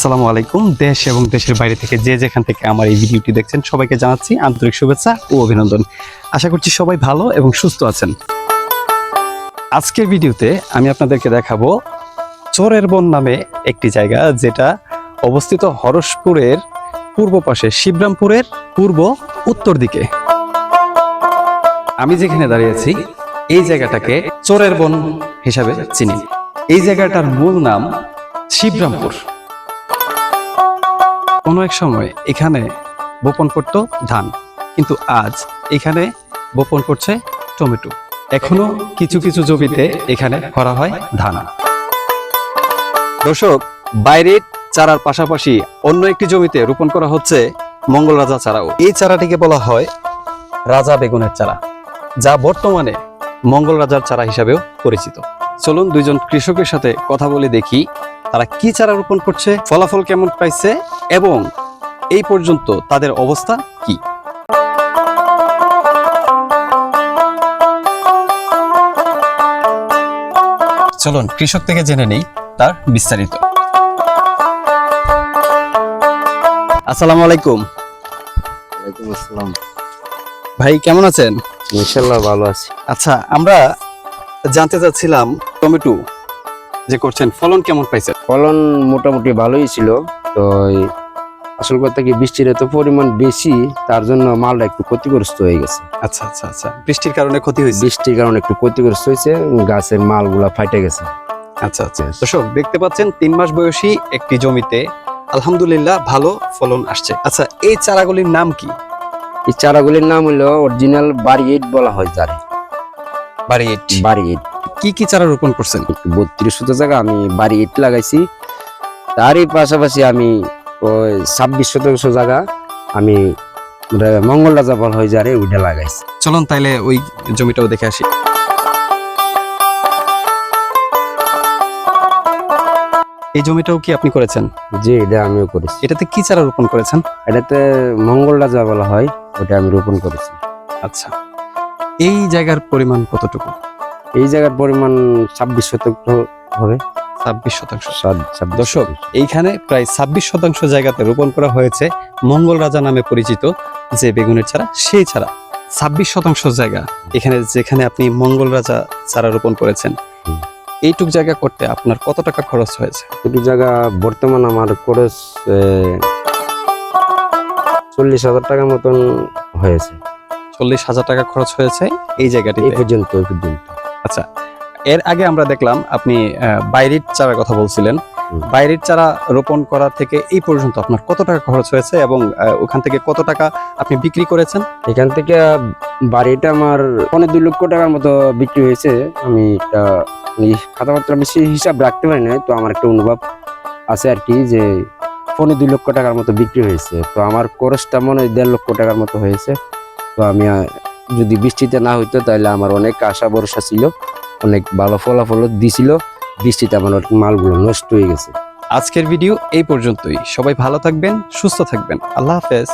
আসসালামু আলাইকুম। দেশ এবং দেশের বাইরে থেকে যে যেখান থেকে আমার এই ভিডিওটি দেখছেন সবাইকে জানাচ্ছি আন্তরিক শুভেচ্ছা ও অভিনন্দন। আশা করছি সবাই ভালো এবং সুস্থ আছেন। আজকের ভিডিওতে আমি আপনাদেরকে দেখাবো চোরের বন নামে একটি জায়গা, যেটা অবস্থিত হরসপুরের পূর্ব পাশে, শিবরামপুরের পূর্ব উত্তর দিকে। আমি যেখানে দাঁড়িয়ে আছি এই জায়গাটাকে চোরের বন হিসাবে চিনি। এই জায়গাটার মূল নাম শিবরামপুর। কোনো এক সময় এখানে বপন করত ধান, কিন্তু আজ এখানে বপন করছে টমেটো। এখনো কিছু কিছু জমিতে এখানে করা হয় ধান। দর্শক, বাইরের চারার পাশাপাশি অন্য একটি জমিতে রোপণ করা হচ্ছে মঙ্গল রাজা চারাও। এই চারাটিকে বলা হয় রাজা বেগুনের চারা, যা বর্তমানে মঙ্গল রাজার চারা হিসাবেও পরিচিত। চলুন দুইজন কৃষকের সাথে কথা বলে দেখি তারা কি চারা রোপণ করছে, ফলাফল কেমন পাইছে এবং এই পর্যন্ত তাদের অবস্থা কি। চলুন কৃষক থেকে জেনে নেই তার বিস্তারিত। আসসালামু আলাইকুম। ওয়ালাইকুম আসসালাম। ভাই কেমন আছেন? ইনশাআল্লাহ ভালো আছি। আচ্ছা, আমরা জানতে চাচ্ছিলাম টমেটো যে করছেন ফলন কেমন পাইছেন? ফলন মোটামুটি ভালোই ছিল। তো আসল কথা কি, বৃষ্টির এত পরিমাণ বেশি, তার জন্য মালটা একটু ক্ষতিগ্রস্ত হয়ে গেছে। আচ্ছা আচ্ছা আচ্ছা, বৃষ্টির কারণে ক্ষতি হয়েছে। বৃষ্টির কারণে একটু ক্ষতিগ্রস্ত হয়েছে, গাছের মালগুলা ফাইটে গেছে। আচ্ছা আচ্ছা, দর্শক দেখতে পাচ্ছেন 3 মাস বয়সী একটি জমিতে আলহামদুলিল্লাহ ভালো ফলন আসছে। আচ্ছা, এই চারাগুলির নাম কি? এই চারাগুলির নাম হলো অরিজিনাল বাড়িয়েট বলা হয় যারে। বাড়িয়েট কি কি চারা রোপণ করছেন? 32 শত জায়গা আমি বাড়িয়েট লাগাইছি। তারই পাশাপাশি আমি ওই 26 শতাংশ জায়গা আমি মঙ্গল রাজা বলা হয় যারে, ওইটা লাগাইছি। চলুন তাইলে ওই জমিটাও দেখে আসি। এই জমিটাও কি আপনি করেছেন? জি, এটা আমিও করেছি। এটাতে কি চারা রোপণ করেছেন? এটাতে মঙ্গল রাজা বলা হয়, ওটা আমি রোপণ করেছি। আচ্ছা, এই জায়গার পরিমাণ কতটুকু? এই জায়গার পরিমাণ 26 শতাংশ হবে। 26 শতাংশ। 26 দর্শক, এইখানে প্রায় 26 শতাংশ জায়গাতে রোপণ করা হয়েছে মঙ্গল রাজা নামে পরিচিত যে বেগুনের চারা, সেই চারা। 26 শতাংশ জায়গা এখানে, যেখানে আপনি মঙ্গল রাজা চারা রোপণ করেছেন, এইটুক জায়গা করতে আপনার কত টাকা খরচ হয়েছে? একটু জায়গা বর্তমান আমার খরচ 40,000 টাকার মতন হয়েছে। 40,000 টাকা খরচ হয়েছে এই জায়গাটি এই পর্যন্ত। আচ্ছা, এর আগে আমরা দেখলাম আপনি বাইরের চারার কথা বলছিলেন। বাইরের চারা রোপণ করা থেকে এই পর্যন্ত আপনার কত টাকা খরচ হয়েছে এবং ওখান থেকে কত টাকা আপনি বিক্রি করেছেন? এখান থেকে বাড়িটা আমার 2 লক্ষ টাকার মতো বিক্রি হয়েছে। আমি একটা খাতাপত্র বেশি হিসাব রাখতে পারি না, তো আমার একটা অনুভব আছে আর কি, যে 2 লক্ষ টাকার মতো বিক্রি হয়েছে। তো আমার খরচটা মনে হয় 1.5 লক্ষ টাকার মতো হয়েছে। তো আমি যদি বৃষ্টিতে না হইতো তাহলে আমার অনেক আশা ভরসা ছিল, অনেক ভালো ফলাফল দিছিল। বৃষ্টিতে আমার মালগুলো নষ্ট হয়ে গেছে। আজকের ভিডিও এই পর্যন্তই। সবাই ভালো থাকবেন, সুস্থ থাকবেন। আল্লাহ হাফেজ।